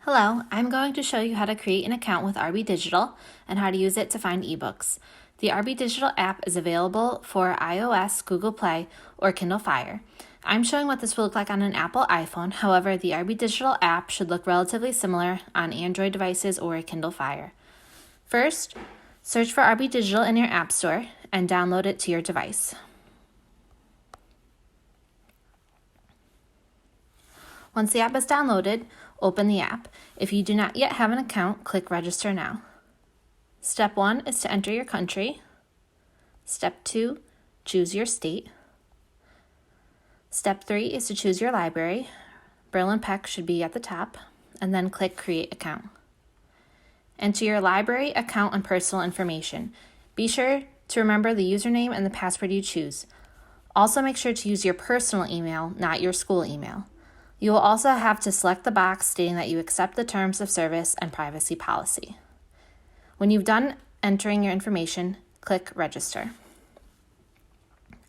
Hello, I'm going to show you how to create an account with RB Digital and how to use it to find ebooks. The RB Digital app is available for iOS, Google Play, or Kindle Fire. I'm showing what this will look like on an Apple iPhone. However, the RB Digital app should look relatively similar on Android devices or a Kindle Fire. First, search for RB Digital in your App Store and download it to your device. Once the app is downloaded, open the app. If you do not yet have an account, click Register Now. Step 1 is to enter your country. Step 2, choose your state. Step 3 is to choose your library. Berlin Peck should be at the top, and then click Create Account. Enter your library, account, and personal information. Be sure to remember the username and the password you choose. Also make sure to use your personal email, not your school email. You will also have to select the box stating that you accept the terms of service and privacy policy. When you've done entering your information, click Register.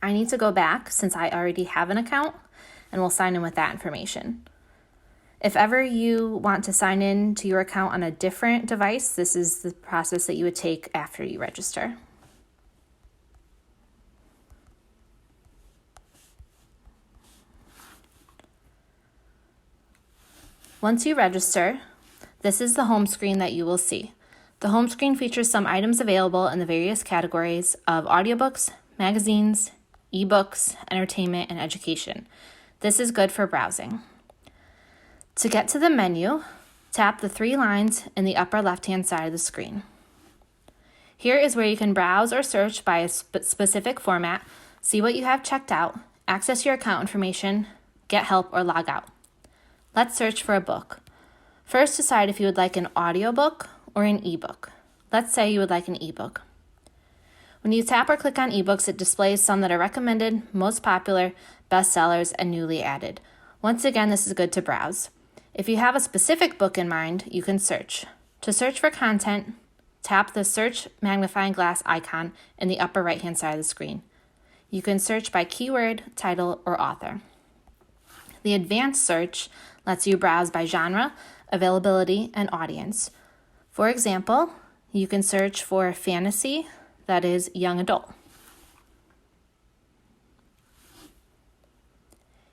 I need to go back since I already have an account and will sign in with that information. If ever you want to sign in to your account on a different device, this is the process that you would take after you register. Once you register, this is the home screen that you will see. The home screen features some items available in the various categories of audiobooks, magazines, ebooks, entertainment, and education. This is good for browsing. To get to the menu, tap the 3 lines in the upper left-hand side of the screen. Here is where you can browse or search by a specific format, see what you have checked out, access your account information, get help, or log out. Let's search for a book. First, decide if you would like an audiobook or an ebook. Let's say you would like an ebook. When you tap or click on ebooks, it displays some that are recommended, most popular, bestsellers, and newly added. Once again, this is good to browse. If you have a specific book in mind, you can search. To search for content, tap the search magnifying glass icon in the upper right-hand side of the screen. You can search by keyword, title, or author. The advanced search lets you browse by genre, availability, and audience. For example, you can search for fantasy, that is young adult.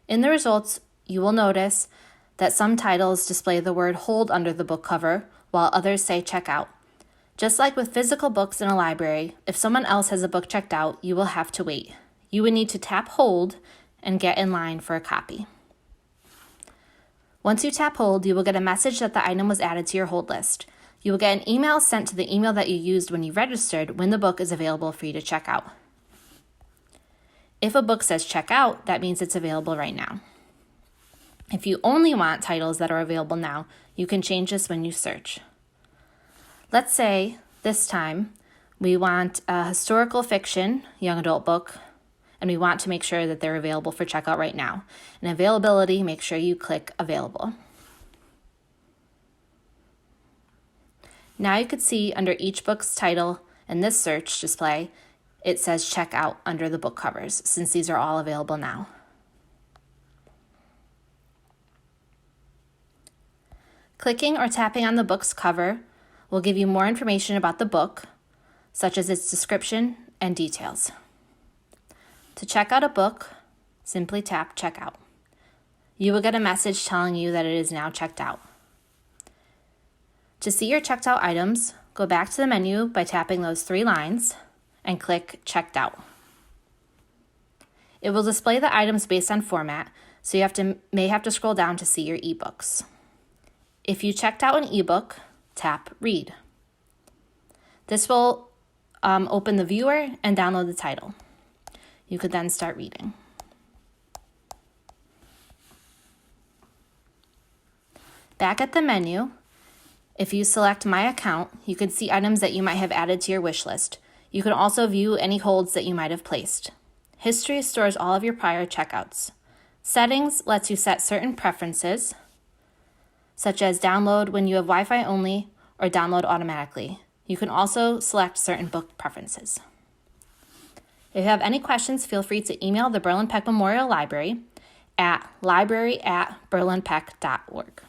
In the results, you will notice that some titles display the word hold under the book cover, while others say check out. Just like with physical books in a library, if someone else has a book checked out, you will have to wait. You would need to tap hold and get in line for a copy. Once you tap hold, you will get a message that the item was added to your hold list. You will get an email sent to the email that you used when you registered when the book is available for you to check out. If a book says check out, that means it's available right now. If you only want titles that are available now, you can change this when you search. Let's say this time we want a historical fiction young adult book, and we want to make sure that they're available for checkout right now. In availability, make sure you click Available. Now you could see under each book's title in this search display, it says Checkout under the book covers, since these are all available now. Clicking or tapping on the book's cover will give you more information about the book, such as its description and details. To check out a book, simply tap Checkout. You will get a message telling you that it is now checked out. To see your checked out items, go back to the menu by tapping those 3 lines and click Checked Out. It will display the items based on format, so you may have to scroll down to see your ebooks. If you checked out an ebook, tap Read. This will open the viewer and download the title. You could then start reading. Back at the menu, if you select My Account, you can see items that you might have added to your wish list. You can also view any holds that you might have placed. History stores all of your prior checkouts. Settings lets you set certain preferences, such as download when you have Wi-Fi only or download automatically. You can also select certain book preferences. If you have any questions, feel free to email the Berlin Peck Memorial Library at library@berlinpeck.org.